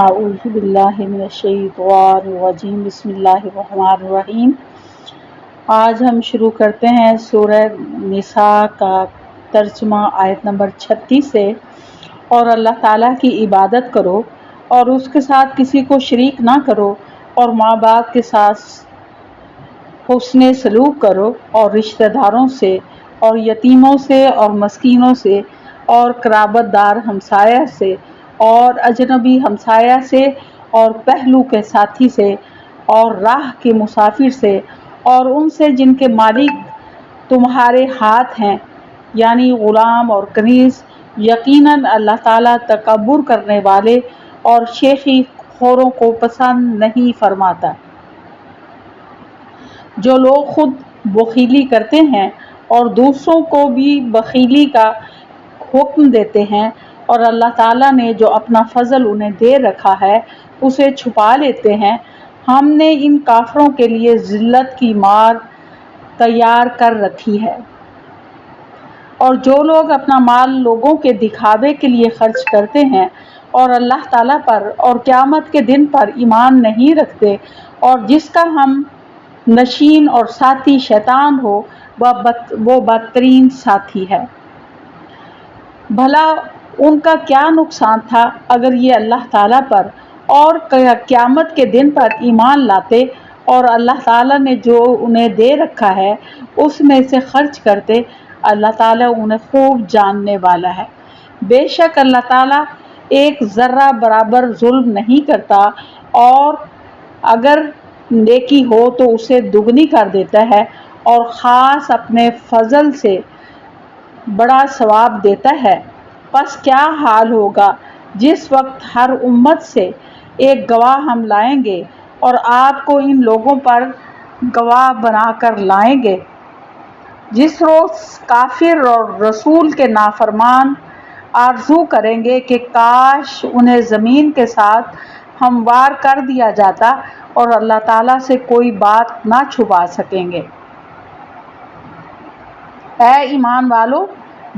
اعوذ باللہ من الشیطان الرجیم بسم اللہ الرحمن الرحیم۔ آج ہم شروع کرتے ہیں سورہ نساء کا ترجمہ آیت نمبر 36 سے۔ اور اللہ تعالیٰ کی عبادت کرو اور اس کے ساتھ کسی کو شریک نہ کرو، اور ماں باپ کے ساتھ حسن سلوک کرو، اور رشتہ داروں سے اور یتیموں سے اور مسکینوں سے اور قرابت دار ہمسایہ سے اور اجنبی ہمسایہ سے اور پہلو کے ساتھی سے اور راہ کے مسافر سے اور ان سے جن کے مالک تمہارے ہاتھ ہیں، یعنی غلام اور کنیز۔ یقیناً اللہ تعالیٰ تکبر کرنے والے اور شیخی خوروں کو پسند نہیں فرماتا۔ جو لوگ خود بخیلی کرتے ہیں اور دوسروں کو بھی بخیلی کا حکم دیتے ہیں، اور اللہ تعالیٰ نے جو اپنا فضل انہیں دے رکھا ہے اسے چھپا لیتے ہیں، ہم نے ان کافروں کے لیے ذلت کی مار تیار کر رکھی ہے۔ اور جو لوگ اپنا مال لوگوں کے دکھاوے کے لیے خرچ کرتے ہیں اور اللہ تعالیٰ پر اور قیامت کے دن پر ایمان نہیں رکھتے، اور جس کا ہم نشین اور ساتھی شیطان ہو، وہ بدترین ساتھی ہے۔ بھلا ان کا کیا نقصان تھا اگر یہ اللہ تعالیٰ پر اور قیامت کے دن پر ایمان لاتے اور اللہ تعالیٰ نے جو انہیں دے رکھا ہے اس میں سے خرچ کرتے۔ اللہ تعالیٰ انہیں خوب جاننے والا ہے۔ بے شک اللہ تعالیٰ ایک ذرہ برابر ظلم نہیں کرتا، اور اگر نیکی ہو تو اسے دگنی کر دیتا ہے، اور خاص اپنے فضل سے بڑا ثواب دیتا ہے۔ پس کیا حال ہوگا جس وقت ہر امت سے ایک گواہ ہم لائیں گے، اور آپ کو ان لوگوں پر گواہ بنا کر لائیں گے۔ جس روز کافر اور رسول کے نافرمان آرزو کریں گے کہ کاش انہیں زمین کے ساتھ ہموار کر دیا جاتا، اور اللہ تعالیٰ سے کوئی بات نہ چھپا سکیں گے۔ اے ایمان والو،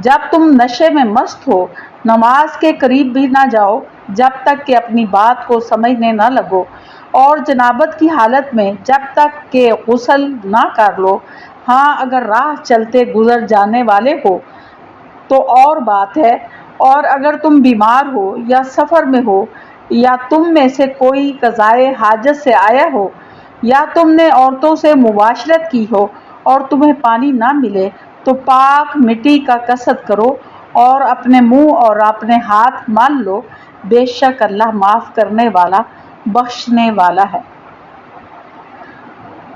جب تم نشے میں مست ہو نماز کے قریب بھی نہ جاؤ جب تک کہ اپنی بات کو سمجھنے نہ لگو، اور جنابت کی حالت میں جب تک کہ غسل نہ کر لو۔ ہاں، اگر راہ چلتے گزر جانے والے ہو تو اور بات ہے، اور اگر تم بیمار ہو یا سفر میں ہو، یا تم میں سے کوئی قضائے حاجت سے آیا ہو، یا تم نے عورتوں سے مباشرت کی ہو اور تمہیں پانی نہ ملے، تو پاک مٹی کا کسد کرو اور اپنے منہ اور اپنے ہاتھ مل لو۔ بے شک اللہ معاف کرنے والا بخشنے والا ہے۔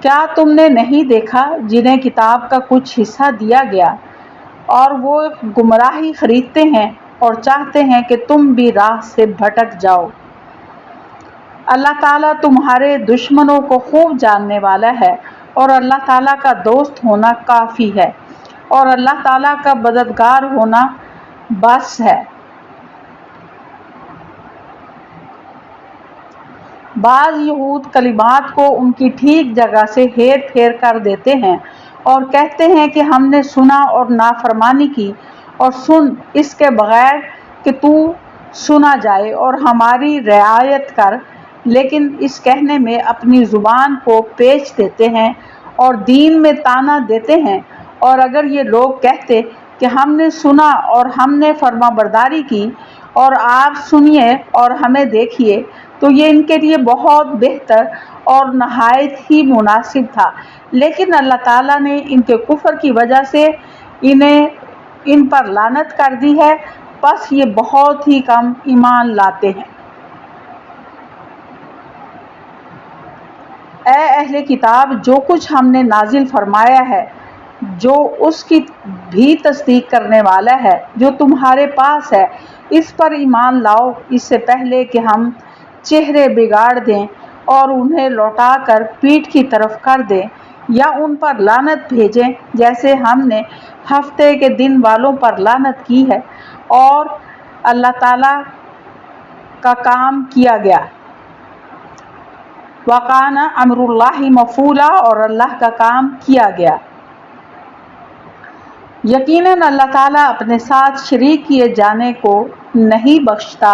کیا تم نے نہیں دیکھا جنہیں کتاب کا کچھ حصہ دیا گیا اور وہ گمراہی خریدتے ہیں اور چاہتے ہیں کہ تم بھی راہ سے بھٹک جاؤ؟ اللہ تعالیٰ تمہارے دشمنوں کو خوب جاننے والا ہے، اور اللہ تعالیٰ کا دوست ہونا کافی ہے، اور اللہ تعالیٰ کا مددگار ہونا بس ہے۔ بعض یہود کلمات کو ان کی ٹھیک جگہ سے ہیر پھیر کر دیتے ہیں اور کہتے ہیں کہ ہم نے سنا اور نافرمانی کی، اور سن اس کے بغیر کہ تو سنا جائے اور ہماری رعایت کر، لیکن اس کہنے میں اپنی زبان کو پیچ دیتے ہیں اور دین میں طعنہ دیتے ہیں۔ اور اگر یہ لوگ کہتے کہ ہم نے سنا اور ہم نے فرما برداری کی، اور آپ سنیے اور ہمیں دیکھیے، تو یہ ان کے لیے بہت بہتر اور نہایت ہی مناسب تھا، لیکن اللہ تعالیٰ نے ان کے کفر کی وجہ سے ان پر لعنت کر دی ہے، پس یہ بہت ہی کم ایمان لاتے ہیں۔ اے اہل کتاب، جو کچھ ہم نے نازل فرمایا ہے جو اس کی بھی تصدیق کرنے والا ہے جو تمہارے پاس ہے، اس پر ایمان لاؤ اس سے پہلے کہ ہم چہرے بگاڑ دیں اور انہیں لوٹا کر پیٹھ کی طرف کر دیں، یا ان پر لعنت بھیجیں جیسے ہم نے ہفتے کے دن والوں پر لعنت کی ہے۔ اور اللہ تعالیٰ کا کام کیا گیا۔ وَقَانَ أَمْرُ اللَّهِ مَفْعُولًا، اور اللہ کا کام کیا گیا۔ یقیناً اللہ تعالیٰ اپنے ساتھ شریک کیے جانے کو نہیں بخشتا،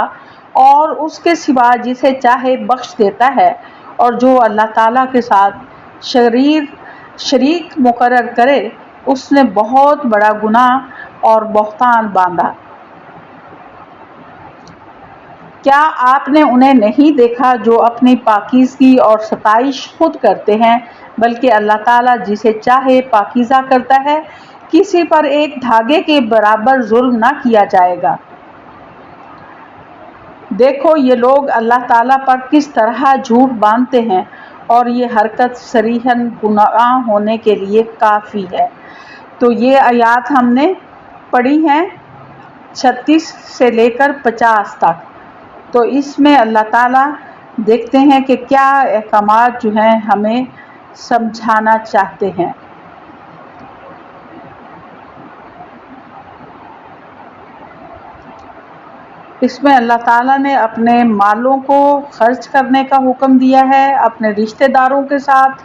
اور اس کے سوا جسے چاہے بخش دیتا ہے، اور جو اللہ تعالیٰ کے ساتھ شریک مقرر کرے اس نے بہت بڑا گناہ اور بہتان باندھا۔ کیا آپ نے انہیں نہیں دیکھا جو اپنی پاکیزگی اور ستائش خود کرتے ہیں، بلکہ اللہ تعالیٰ جسے چاہے پاکیزہ کرتا ہے، کسی پر ایک دھاگے کے برابر ظلم نہ کیا جائے گا۔ دیکھو یہ لوگ اللہ تعالیٰ پر کس طرح جھوٹ باندھتے ہیں، اور یہ حرکت صریحاً گناہ ہونے کے لیے کافی ہے۔ تو یہ آیات ہم نے پڑھی ہیں 36 سے لے کر 50 تک۔ تو اس میں اللہ تعالیٰ دیکھتے ہیں کہ کیا احکامات جو ہیں ہمیں سمجھانا چاہتے ہیں۔ اس میں اللہ تعالیٰ نے اپنے مالوں کو خرچ کرنے کا حکم دیا ہے، اپنے رشتہ داروں کے ساتھ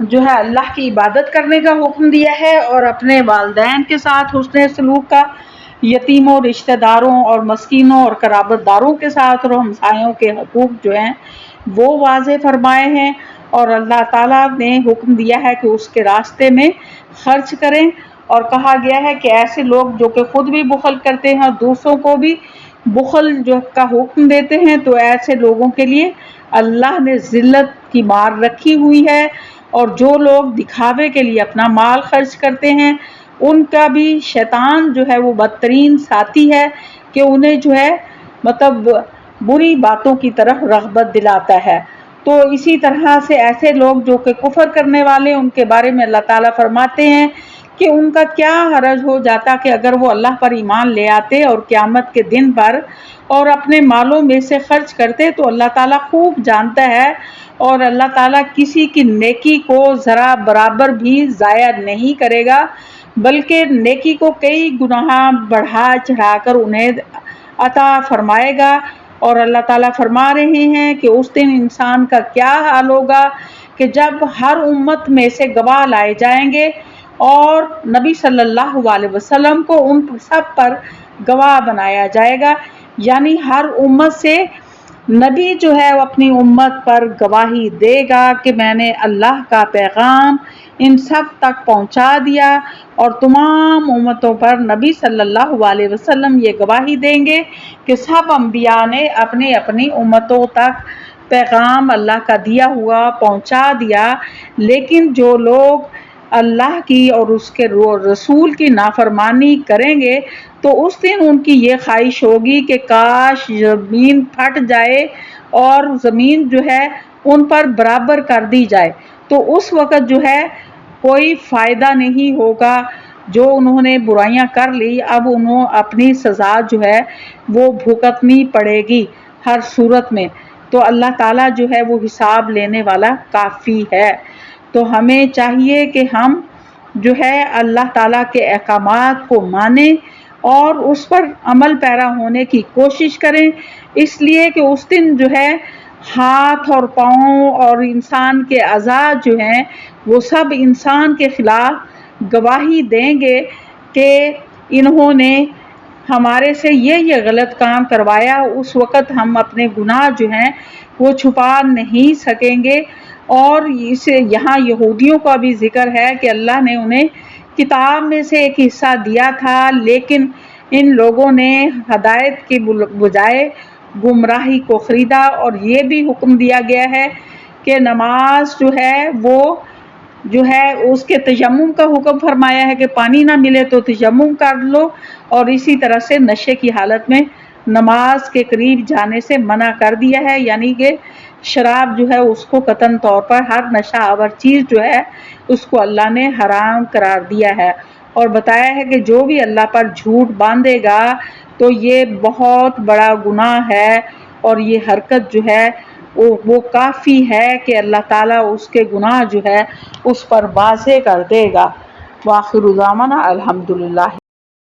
جو ہے اللہ کی عبادت کرنے کا حکم دیا ہے، اور اپنے والدین کے ساتھ حسن سلوک کا، یتیموں، رشتہ داروں اور مسکینوں اور قرابت داروں کے ساتھ اور ہمسایوں کے حقوق جو ہیں وہ واضح فرمائے ہیں، اور اللہ تعالیٰ نے حکم دیا ہے کہ اس کے راستے میں خرچ کریں، اور کہا گیا ہے کہ ایسے لوگ جو کہ خود بھی بخل کرتے ہیں اور دوسروں کو بھی بخل جو کا حکم دیتے ہیں، تو ایسے لوگوں کے لیے اللہ نے ذلت کی مار رکھی ہوئی ہے، اور جو لوگ دکھاوے کے لیے اپنا مال خرچ کرتے ہیں ان کا بھی شیطان جو ہے وہ بدترین ساتھی ہے کہ انہیں جو ہے مطلب بری باتوں کی طرف رغبت دلاتا ہے۔ تو اسی طرح سے ایسے لوگ جو کہ کفر کرنے والے، ان کے بارے میں اللہ تعالیٰ فرماتے ہیں کہ ان کا کیا حرج ہو جاتا کہ اگر وہ اللہ پر ایمان لے آتے اور قیامت کے دن پر اور اپنے مالوں میں سے خرچ کرتے، تو اللہ تعالیٰ خوب جانتا ہے، اور اللہ تعالیٰ کسی کی نیکی کو ذرا برابر بھی ضائع نہیں کرے گا، بلکہ نیکی کو کئی گناہ بڑھا چڑھا کر انہیں عطا فرمائے گا۔ اور اللہ تعالیٰ فرما رہے ہیں کہ اس دن انسان کا کیا حال ہوگا کہ جب ہر امت میں سے گواہ لائے جائیں گے، اور نبی صلی اللہ علیہ وسلم کو ان سب پر گواہ بنایا جائے گا، یعنی ہر امت سے نبی جو ہے وہ اپنی امت پر گواہی دے گا کہ میں نے اللہ کا پیغام ان سب تک پہنچا دیا، اور تمام امتوں پر نبی صلی اللہ علیہ وسلم یہ گواہی دیں گے کہ سب انبیاء نے اپنی اپنی امتوں تک پیغام اللہ کا دیا ہوا پہنچا دیا، لیکن جو لوگ اللہ کی اور اس کے رسول کی نافرمانی کریں گے تو اس دن ان کی یہ خواہش ہوگی کہ کاش زمین پھٹ جائے اور زمین جو ہے ان پر برابر کر دی جائے، تو اس وقت جو ہے کوئی فائدہ نہیں ہوگا۔ جو انہوں نے برائیاں کر لی اب انہوں اپنی سزا جو ہے وہ بھگتنی پڑے گی ہر صورت میں، تو اللہ تعالیٰ جو ہے وہ حساب لینے والا کافی ہے۔ تو ہمیں چاہیے کہ ہم جو ہے اللہ تعالیٰ کے احکامات کو مانیں اور اس پر عمل پیرا ہونے کی کوشش کریں، اس لیے کہ اس دن جو ہے ہاتھ اور پاؤں اور انسان کے اعضاء جو ہیں وہ سب انسان کے خلاف گواہی دیں گے کہ انہوں نے ہمارے سے یہ غلط کام کروایا۔ اس وقت ہم اپنے گناہ جو ہیں وہ چھپا نہیں سکیں گے۔ اور اسے یہاں یہودیوں کا بھی ذکر ہے کہ اللہ نے انہیں کتاب میں سے ایک حصہ دیا تھا، لیکن ان لوگوں نے ہدایت کے بجائے گمراہی کو خریدا، اور یہ بھی حکم دیا گیا ہے کہ نماز جو ہے وہ جو ہے اس کے تیمم کا حکم فرمایا ہے کہ پانی نہ ملے تو تیمم کر لو، اور اسی طرح سے نشے کی حالت میں نماز کے قریب جانے سے منع کر دیا ہے، یعنی کہ شراب جو ہے اس کو قطعاً طور پر ہر نشہ آور چیز جو ہے اس کو اللہ نے حرام قرار دیا ہے، اور بتایا ہے کہ جو بھی اللہ پر جھوٹ باندھے گا تو یہ بہت بڑا گناہ ہے، اور یہ حرکت جو ہے وہ کافی ہے کہ اللہ تعالیٰ اس کے گناہ جو ہے اس پر واضح کر دے گا۔ وآخر دعوانا الحمدللہ۔